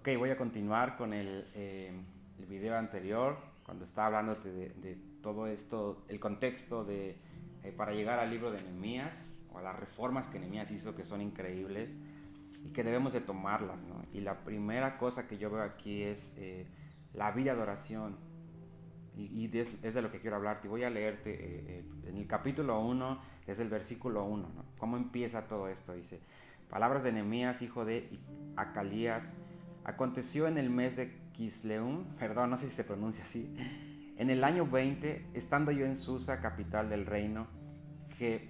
Ok, voy a continuar con el video anterior, cuando estaba hablándote de todo esto, el contexto para llegar al libro de Nehemías, o a las reformas que Nehemías hizo, que son increíbles, y que debemos de tomarlas, ¿no? Y la primera cosa que yo veo aquí es la vida de oración, es de lo que quiero hablarte. Y voy a leerte en el capítulo 1, desde el versículo 1, ¿no? ¿Cómo empieza todo esto? Dice, palabras de Nehemías, hijo de Acalías. Aconteció en el mes de Kisleum, perdón, no sé si se pronuncia así, en el año 20, estando yo en Susa, capital del reino, que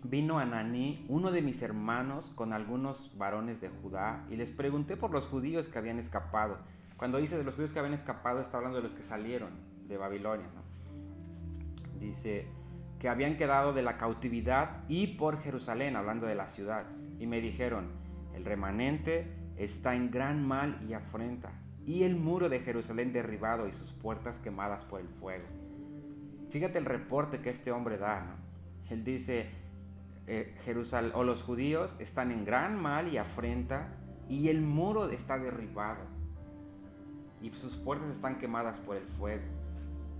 vino Ananí, uno de mis hermanos, con algunos varones de Judá, y les pregunté por los judíos que habían escapado. Cuando dice de los judíos que habían escapado, está hablando de los que salieron de Babilonia, ¿no? Dice que habían quedado de la cautividad y por Jerusalén, hablando de la ciudad. Y me dijeron, el remanente está en gran mal y afrenta, y el muro de Jerusalén derribado y sus puertas quemadas por el fuego. Fíjate el reporte que este hombre da, ¿no? Él dice, Jerusalén o los judíos están en gran mal y afrenta, y el muro está derribado y sus puertas están quemadas por el fuego.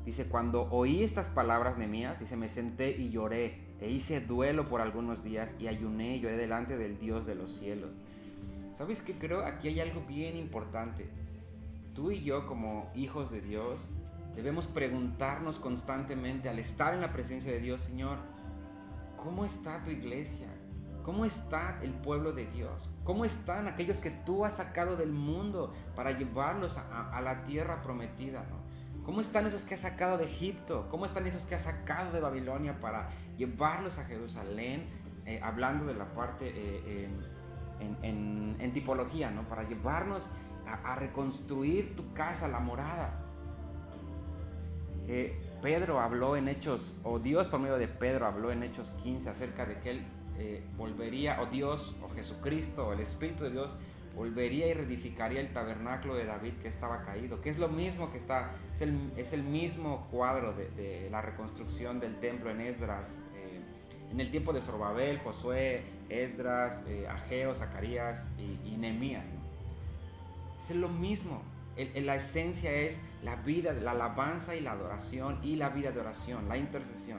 Dice, cuando oí estas palabras Nehemías, dice, me senté y lloré, e hice duelo por algunos días, y ayuné y lloré delante del Dios de los cielos. ¿Sabes qué? Creo aquí hay algo bien importante. Tú y yo, como hijos de Dios, debemos preguntarnos constantemente al estar en la presencia de Dios, Señor, ¿cómo está tu iglesia? ¿Cómo está el pueblo de Dios? ¿Cómo están aquellos que tú has sacado del mundo para llevarlos a la tierra prometida, ¿no? ¿Cómo están esos que has sacado de Egipto? ¿Cómo están esos que has sacado de Babilonia para llevarlos a Jerusalén? Hablando de la parte en tipología, ¿no? Para llevarnos a reconstruir tu casa, la morada. Pedro habló en Hechos, o Dios por medio de Pedro habló en Hechos 15 acerca de que él volvería, o Dios, o Jesucristo, o el Espíritu de Dios volvería y reedificaría el tabernáculo de David que estaba caído, que es lo mismo que está, es el mismo cuadro de la reconstrucción del templo en Esdras, en el tiempo de Zorobabel, Josué, Esdras, Ageo, Zacarías y Nehemías, ¿no? Es lo mismo. La esencia es la vida, la alabanza y la adoración, y la vida de oración, la intercesión,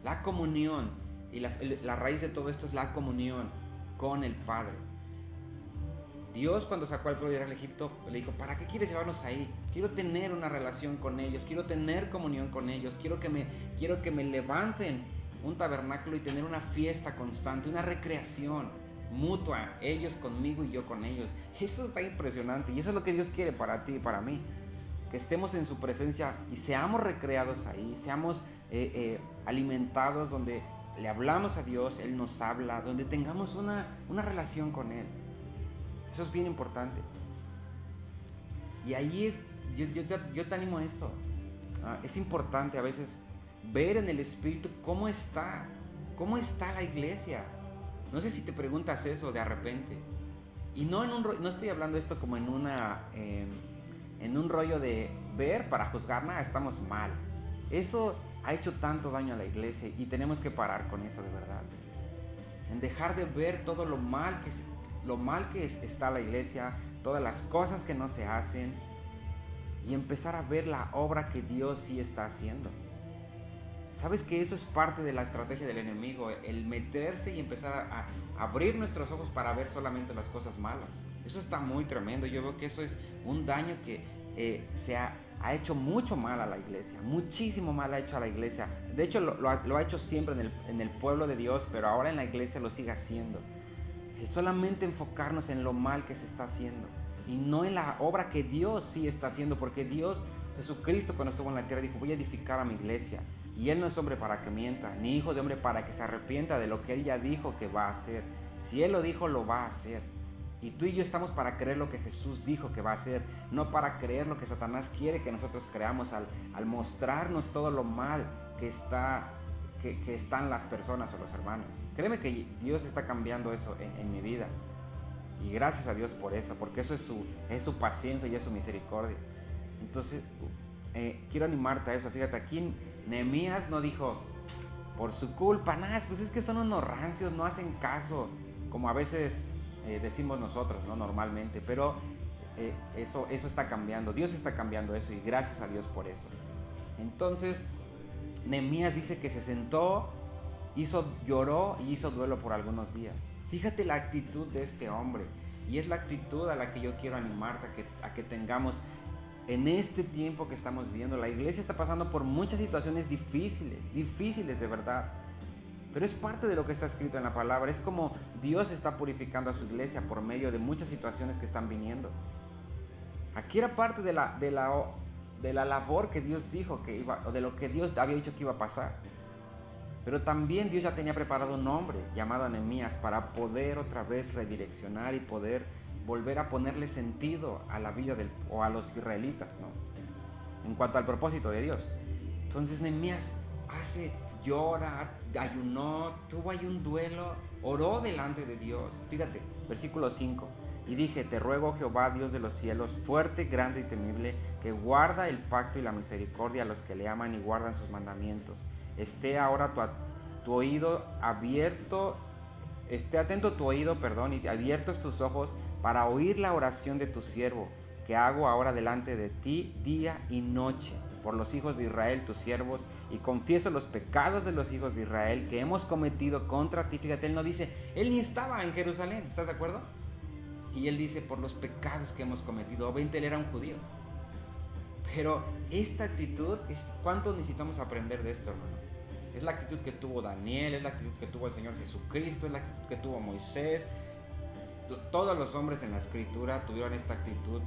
la comunión. Y la raíz de todo esto es la comunión con el Padre. Dios, cuando sacó al pueblo de Israel de Egipto, le dijo, ¿para qué quieres llevarnos ahí? Quiero tener una relación con ellos, quiero tener comunión con ellos, quiero que me levanten un tabernáculo y tener una fiesta constante, una recreación mutua, ellos conmigo y yo con ellos. Eso está impresionante, y eso es lo que Dios quiere para ti y para mí, que estemos en su presencia y seamos recreados ahí, seamos alimentados, donde le hablamos a Dios, Él nos habla, donde tengamos una relación con Él. Eso es bien importante. Y ahí es, yo te animo a eso. Es importante a veces ver en el Espíritu cómo está la iglesia. No sé si te preguntas eso de repente. Y no estoy hablando esto como en un rollo de ver para juzgar, nada, estamos mal. Eso ha hecho tanto daño a la iglesia y tenemos que parar con eso de verdad. En dejar de ver todo lo mal que está la iglesia, todas las cosas que no se hacen, y empezar a ver la obra que Dios sí está haciendo. ¿Sabes que eso es parte de la estrategia del enemigo? El meterse y empezar a abrir nuestros ojos para ver solamente las cosas malas. Eso está muy tremendo. Yo veo que eso es un daño que se ha hecho mucho mal a la iglesia. Muchísimo mal ha hecho a la iglesia. De hecho, lo ha hecho siempre en el pueblo de Dios, pero ahora en la iglesia lo sigue haciendo. El solamente enfocarnos en lo mal que se está haciendo y no en la obra que Dios sí está haciendo, porque Dios, Jesucristo, cuando estuvo en la tierra, dijo, voy a edificar a mi iglesia. Y Él no es hombre para que mienta, ni hijo de hombre para que se arrepienta de lo que Él ya dijo que va a hacer. Si Él lo dijo, lo va a hacer. Y tú y yo estamos para creer lo que Jesús dijo que va a hacer, no para creer lo que Satanás quiere que nosotros creamos al mostrarnos todo lo mal que están las personas o los hermanos. Créeme que Dios está cambiando eso en mi vida. Y gracias a Dios por eso, porque eso es su paciencia y es su misericordia. Entonces, quiero animarte a eso. Fíjate, aquí Nehemías no dijo, por su culpa, nada, pues es que son unos rancios, no hacen caso, como a veces decimos nosotros, ¿no? Normalmente. Pero eso está cambiando. Dios está cambiando eso y gracias a Dios por eso. Entonces, Nehemías dice que se sentó, lloró y hizo duelo por algunos días. Fíjate la actitud de este hombre. Y es la actitud a la que yo quiero animarte a que tengamos en este tiempo que estamos viviendo. La iglesia está pasando por muchas situaciones difíciles de verdad. Pero es parte de lo que está escrito en la palabra. Es como Dios está purificando a su iglesia por medio de muchas situaciones que están viniendo. Aquí era parte de la labor que Dios dijo que iba, o de lo que Dios había dicho que iba a pasar. Pero también Dios ya tenía preparado un hombre llamado Nehemías para poder otra vez redireccionar y poder volver a ponerle sentido a la vida o a los israelitas, ¿no? En cuanto al propósito de Dios. Entonces Nehemías llora, ayunó, tuvo ahí un duelo, oró delante de Dios. Fíjate, versículo 5. Y dije, te ruego, Jehová, Dios de los cielos, fuerte, grande y temible, que guarda el pacto y la misericordia a los que le aman y guardan sus mandamientos. Esté ahora tu oído abierto, esté atento tu oído, y abiertos tus ojos para oír la oración de tu siervo, que hago ahora delante de ti día y noche, por los hijos de Israel, tus siervos, y confieso los pecados de los hijos de Israel que hemos cometido contra ti. Fíjate, él no dice, él ni estaba en Jerusalén, ¿estás de acuerdo? Y él dice, por los pecados que hemos cometido. Obviamente él era un judío. Pero esta actitud es cuánto necesitamos aprender de esto, hermano. Es la actitud que tuvo Daniel, es la actitud que tuvo el Señor Jesucristo, es la actitud que tuvo Moisés. Todos los hombres en la Escritura tuvieron esta actitud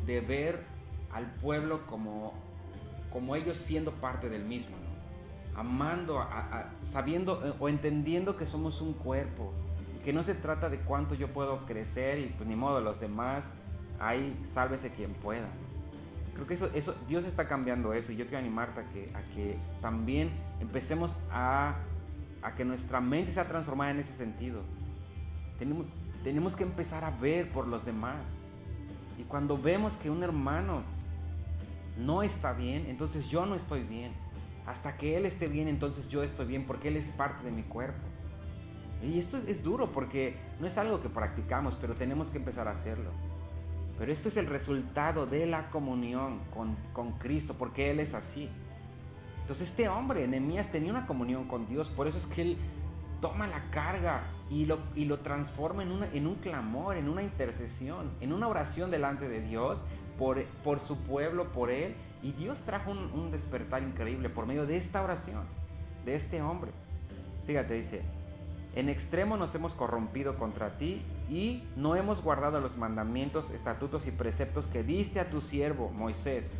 de ver al pueblo como ellos siendo parte del mismo, ¿no? Amando, sabiendo o entendiendo que somos un cuerpo. Que no se trata de cuánto yo puedo crecer y pues ni modo, los demás, ahí sálvese quien pueda. Creo que eso Dios está cambiando eso y yo quiero animarte a que también empecemos a que nuestra mente sea transformada en ese sentido. Tenemos que empezar a ver por los demás. Y cuando vemos que un hermano no está bien, entonces yo no estoy bien. Hasta que él esté bien, entonces yo estoy bien porque él es parte de mi cuerpo. Y esto es duro porque no es algo que practicamos, pero tenemos que empezar a hacerlo. Pero esto es el resultado de la comunión con Cristo, porque Él es así. Entonces este hombre, Nehemías, tenía una comunión con Dios, por eso es que él toma la carga y lo transforma en un clamor, en una intercesión, en una oración delante de Dios por su pueblo, por él. Y Dios trajo un despertar increíble por medio de esta oración, de este hombre. Fíjate, dice, en extremo nos hemos corrompido contra ti y no hemos guardado los mandamientos, estatutos y preceptos que diste a tu siervo Moisés.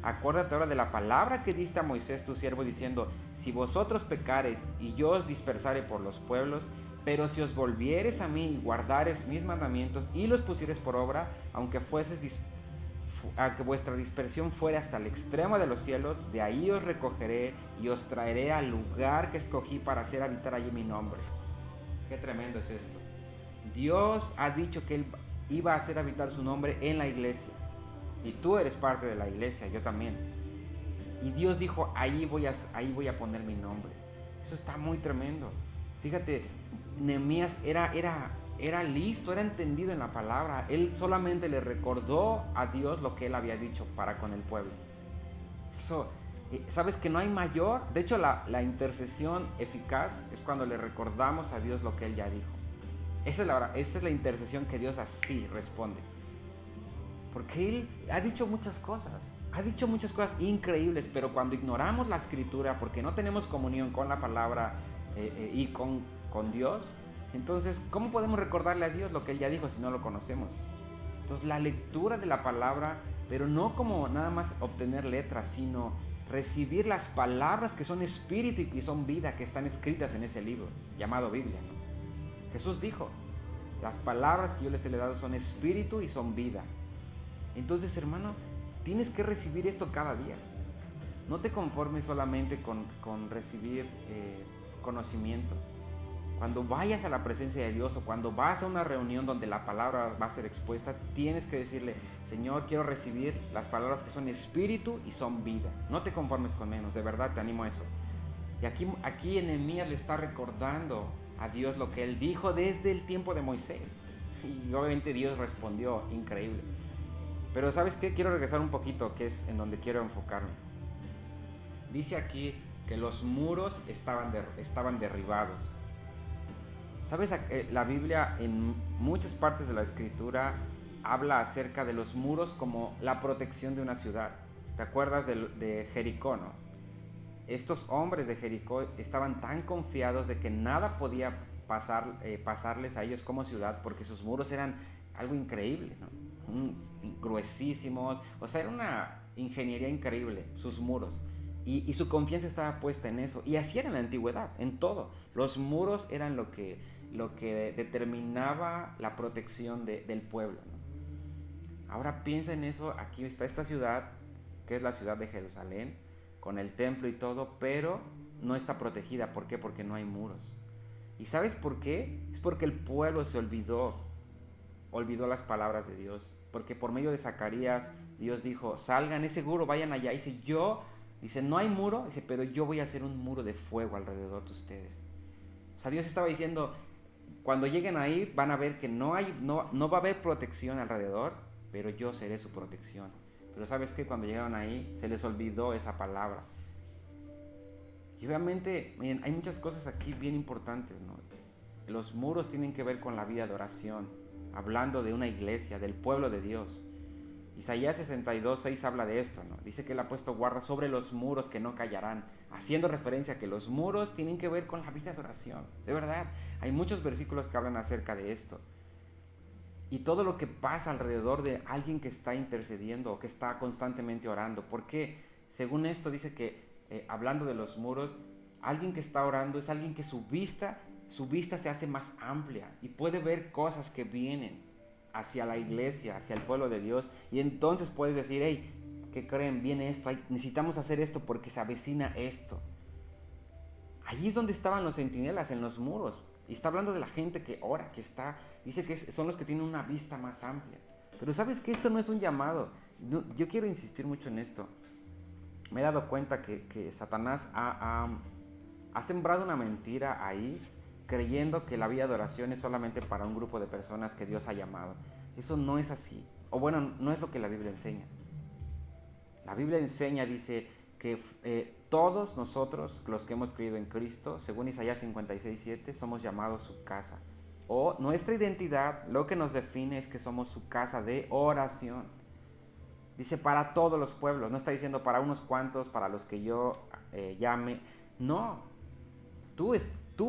Acuérdate ahora de la palabra que diste a Moisés tu siervo, diciendo, si vosotros pecares y yo os dispersare por los pueblos, pero si os volvieres a mí y guardares mis mandamientos y los pusieres por obra, aunque vuestra dispersión fuera hasta el extremo de los cielos, de ahí os recogeré y os traeré al lugar que escogí para hacer habitar allí mi nombre. Qué tremendo es esto. Dios ha dicho que Él iba a hacer habitar su nombre en la iglesia. Y tú eres parte de la iglesia, yo también. Y Dios dijo, ahí voy a poner mi nombre. Eso está muy tremendo. Fíjate, Nehemías era listo, era entendido en la palabra. Él solamente le recordó a Dios lo que él había dicho para con el pueblo. Eso, sabes que no hay mayor. De hecho, la intercesión eficaz es cuando le recordamos a Dios lo que Él ya dijo. Esa es la intercesión que Dios así responde. Porque Él ha dicho muchas cosas increíbles, pero cuando ignoramos la Escritura, porque no tenemos comunión con la palabra y con Dios, entonces, ¿cómo podemos recordarle a Dios lo que Él ya dijo si no lo conocemos? Entonces, la lectura de la palabra, pero no como nada más obtener letras, sino recibir las palabras que son espíritu y que son vida, que están escritas en ese libro llamado Biblia, ¿no? Jesús dijo, las palabras que yo les he dado son espíritu y son vida. Entonces, hermano, tienes que recibir esto cada día. No te conformes solamente con recibir conocimiento. Cuando vayas a la presencia de Dios o cuando vas a una reunión donde la palabra va a ser expuesta, tienes que decirle, Señor, quiero recibir las palabras que son espíritu y son vida. No te conformes con menos, de verdad te animo a eso. Y aquí Nehemías le está recordando a Dios lo que él dijo desde el tiempo de Moisés. Y obviamente Dios respondió, increíble. Pero ¿sabes qué? Quiero regresar un poquito, que es en donde quiero enfocarme. Dice aquí que los muros estaban derribados. ¿Sabes? La Biblia en muchas partes de la Escritura habla acerca de los muros como la protección de una ciudad. ¿Te acuerdas de Jericó, no? Estos hombres de Jericó estaban tan confiados de que nada podía pasarles a ellos como ciudad, porque sus muros eran algo increíble, ¿no? Gruesísimos, o sea, era una ingeniería increíble, sus muros. Y su confianza estaba puesta en eso. Y así era en la antigüedad, en todo. Los muros eran lo que determinaba la protección del pueblo, ¿no? Ahora piensa en eso. Aquí está esta ciudad, que es la ciudad de Jerusalén, con el templo y todo, pero no está protegida. ¿Por qué? Porque no hay muros. ¿Y sabes por qué? Es porque el pueblo se olvidó las palabras de Dios, porque por medio de Zacarías Dios dijo: salgan, es seguro, vayan allá. Dice, no hay muro, dice, pero yo voy a hacer un muro de fuego alrededor de ustedes. O sea, Dios estaba diciendo, cuando lleguen ahí van a ver que no va a haber protección alrededor, pero yo seré su protección. Pero ¿sabes qué? Cuando llegaron ahí se les olvidó esa palabra. Y obviamente, miren, hay muchas cosas aquí bien importantes, ¿no? Los muros tienen que ver con la vida de oración, hablando de una iglesia, del pueblo de Dios. Isaías 62:6 habla de esto, ¿no? Dice que él ha puesto guarda sobre los muros que no callarán, haciendo referencia a que los muros tienen que ver con la vida de oración. De verdad, hay muchos versículos que hablan acerca de esto. Y todo lo que pasa alrededor de alguien que está intercediendo o que está constantemente orando. Porque según esto dice que, hablando de los muros, alguien que está orando es alguien que su vista se hace más amplia y puede ver cosas que vienen hacia la iglesia, hacia el pueblo de Dios. Y entonces puedes decir: hey, ¿qué creen? Viene esto, necesitamos hacer esto porque se avecina esto. Allí es donde estaban los centinelas, en los muros. Y está hablando de la gente que ora, dice que son los que tienen una vista más amplia. Pero ¿sabes qué? Esto no es un llamado. Yo quiero insistir mucho en esto. Me he dado cuenta que Satanás ha sembrado una mentira ahí, creyendo que la vida de oración es solamente para un grupo de personas que Dios ha llamado. Eso no es así. O bueno, no es lo que la Biblia enseña. La Biblia enseña, dice, que todos nosotros, los que hemos creído en Cristo, según Isaías 56:7, somos llamados su casa. O nuestra identidad, lo que nos define es que somos su casa de oración. Dice para todos los pueblos, no está diciendo para unos cuantos, para los que yo llame. No, tú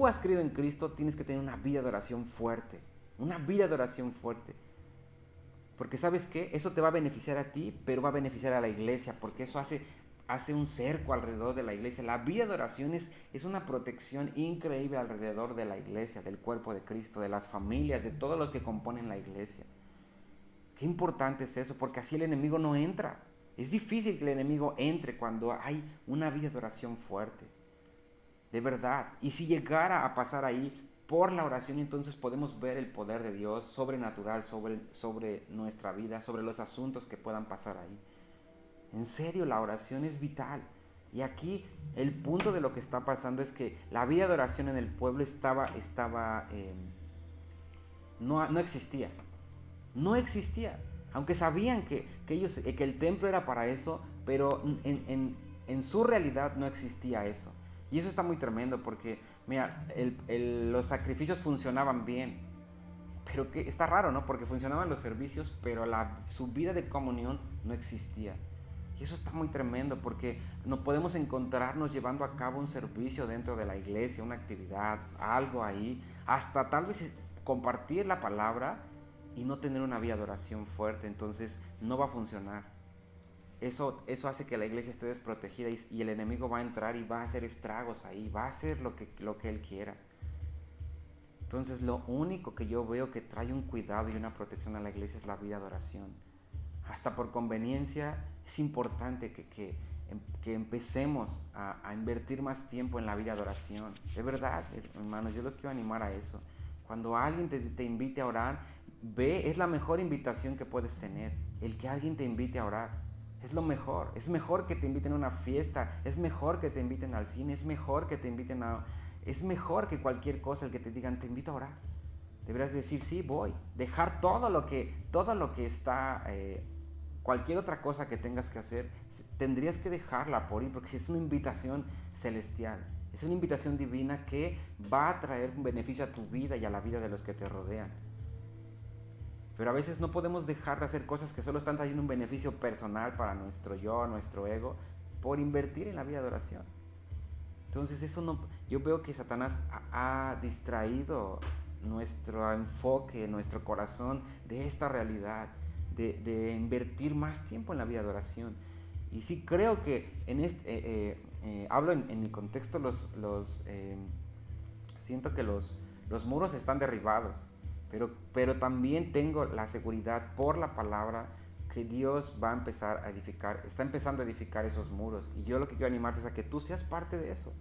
has creído en Cristo, tienes que tener una vida de oración fuerte. Una vida de oración fuerte. Porque ¿sabes qué? Eso te va a beneficiar a ti, pero va a beneficiar a la iglesia, porque eso hace un cerco alrededor de la iglesia. La vida de oración es una protección increíble alrededor de la iglesia, del cuerpo de Cristo, de las familias, de todos los que componen la iglesia. Qué importante es eso, porque así el enemigo no entra. Es difícil que el enemigo entre cuando hay una vida de oración fuerte. De verdad. Y si llegara a pasar ahí por la oración, entonces podemos ver el poder de Dios sobrenatural sobre nuestra vida, sobre los asuntos que puedan pasar ahí. En serio, la oración es vital. Y aquí el punto de lo que está pasando es que la vida de oración en el pueblo no existía. No existía. Aunque sabían que el templo era para eso, pero en su realidad no existía eso. Y eso está muy tremendo porque, mira, los sacrificios funcionaban bien. Pero que está raro, ¿no? Porque funcionaban los servicios, pero su vida de comunión no existía. Y eso está muy tremendo porque no podemos encontrarnos llevando a cabo un servicio dentro de la iglesia, una actividad, algo ahí, hasta tal vez compartir la palabra y no tener una vida de oración fuerte. Entonces no va a funcionar. Eso hace que la iglesia esté desprotegida y el enemigo va a entrar y va a hacer estragos ahí, va a hacer lo que él quiera. Entonces lo único que yo veo que trae un cuidado y una protección a la iglesia es la vida de oración. Hasta por conveniencia es importante que empecemos a invertir más tiempo en la vida de oración. De verdad, hermanos, yo los quiero animar a eso. Cuando alguien te invite a orar, es la mejor invitación que puedes tener, el que alguien te invite a orar. Es lo mejor. Es mejor que te inviten a una fiesta, es mejor que te inviten al cine, es mejor que te inviten es mejor que cualquier cosa el que te digan te invito a orar. Deberás decir sí, voy. Dejar todo lo que está cualquier otra cosa que tengas que hacer, tendrías que dejarla por ir, porque es una invitación celestial, es una invitación divina que va a traer un beneficio a tu vida y a la vida de los que te rodean. Pero a veces no podemos dejar de hacer cosas que solo están trayendo un beneficio personal para nuestro yo, nuestro ego, por invertir en la vida de oración. Entonces eso no, yo veo que Satanás ha distraído nuestro enfoque, nuestro corazón de esta realidad, de invertir más tiempo en la vida de oración. Y sí creo que hablo en mi contexto, siento que los muros están derribados, pero también tengo la seguridad por la palabra que Dios va a empezar a edificar, está empezando a edificar esos muros. Y yo lo que quiero animarte es a que tú seas parte de eso.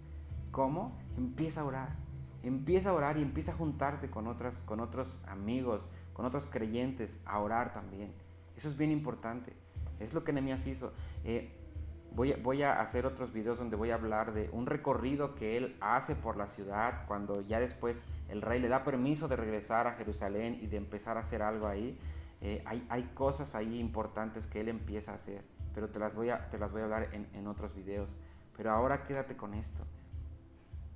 ¿Cómo? Empieza a orar y empieza a juntarte con otros amigos, con otros creyentes, a orar también. Eso es bien importante. Es lo que Nehemías hizo. Voy a hacer otros videos donde voy a hablar de un recorrido que él hace por la ciudad cuando ya después el rey le da permiso de regresar a Jerusalén y de empezar a hacer algo ahí. Hay cosas ahí importantes que él empieza a hacer, pero te las voy a hablar en otros videos. Pero ahora quédate con esto.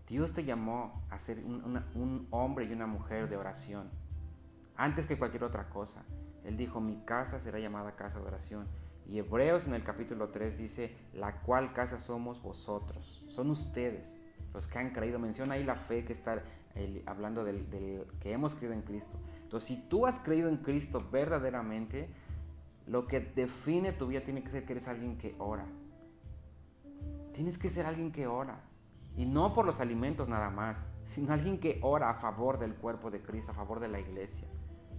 Dios te llamó a ser un hombre y una mujer de oración. Antes que cualquier otra cosa. Él dijo, mi casa será llamada casa de oración. Y Hebreos en el capítulo 3 dice, la cual casa somos vosotros. Son ustedes los que han creído. Menciona ahí la fe que está hablando del que hemos creído en Cristo. Entonces, si tú has creído en Cristo verdaderamente, lo que define tu vida tiene que ser que eres alguien que ora. Tienes que ser alguien que ora. Y no por los alimentos nada más, sino alguien que ora a favor del cuerpo de Cristo, a favor de la iglesia.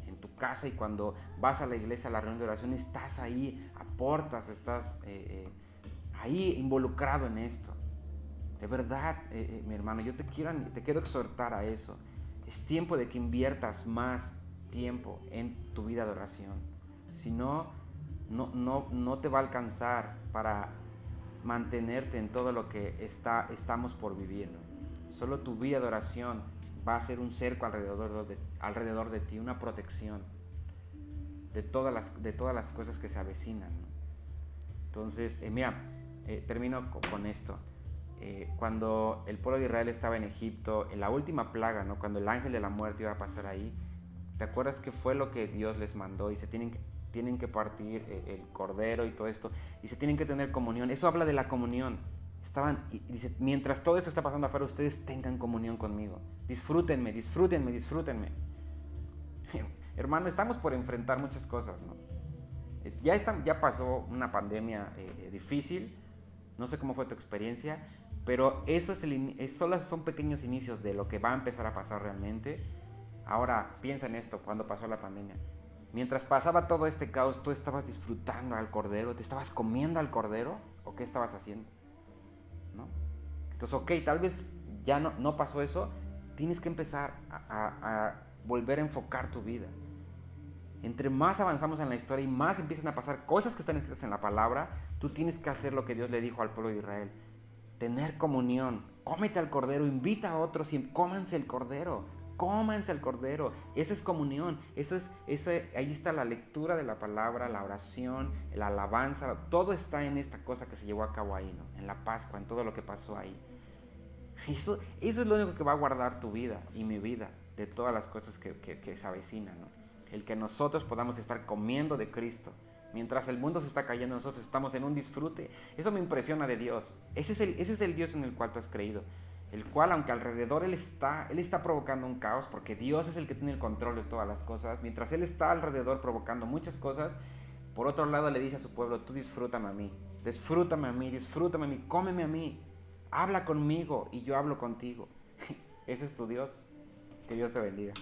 En tu casa y cuando vas a la iglesia, a la reunión de oración, estás ahí, aportas, estás ahí involucrado en esto. De verdad, mi hermano, yo te quiero exhortar a eso. Es tiempo de que inviertas más tiempo en tu vida de oración. Si no te va a alcanzar para mantenerte en todo lo que estamos por vivir, ¿no? Solo tu vida de oración va a ser un cerco alrededor de ti, una protección de todas las cosas que se avecinan, ¿no? Entonces, termino con esto. Cuando el pueblo de Israel estaba en Egipto, en la última plaga, ¿no? Cuando el ángel de la muerte iba a pasar ahí, ¿te acuerdas qué fue lo que Dios les mandó? Y se tienen que partir el cordero y todo esto, y se tienen que tener comunión. Eso habla de la comunión. Y dice, mientras todo esto está pasando afuera, ustedes tengan comunión conmigo. Disfrútenme. Hermano, estamos por enfrentar muchas cosas, ¿no? Ya pasó una pandemia difícil. No sé cómo fue tu experiencia, pero solo son pequeños inicios de lo que va a empezar a pasar realmente. Ahora, piensa en esto, cuando pasó la pandemia. Mientras pasaba todo este caos, ¿tú estabas disfrutando al cordero? ¿Te estabas comiendo al cordero? ¿O qué estabas haciendo? ¿No? Entonces, ok, tal vez ya no pasó eso. Tienes que empezar a volver a enfocar tu vida. Entre más avanzamos en la historia y más empiezan a pasar cosas que están escritas en la palabra, tú tienes que hacer lo que Dios le dijo al pueblo de Israel. Tener comunión. Cómete al cordero, invita a otros y cómanse el cordero. Cómanse el cordero. Esa es comunión. Ahí está la lectura de la palabra, la oración, la alabanza. Todo está en esta cosa que se llevó a cabo ahí, ¿no? En la Pascua, en todo lo que pasó ahí. Eso es lo único que va a guardar tu vida y mi vida de todas las cosas que se avecinan, ¿no? El que nosotros podamos estar comiendo de Cristo. Mientras el mundo se está cayendo, nosotros estamos en un disfrute. Eso me impresiona de Dios. Ese es el Dios en el cual tú has creído. El cual, aunque alrededor Él está provocando un caos, porque Dios es el que tiene el control de todas las cosas. Mientras Él está alrededor provocando muchas cosas, por otro lado le dice a su pueblo, tú disfrútame a mí, cómeme a mí, habla conmigo y yo hablo contigo. Ese es tu Dios. Que Dios te bendiga.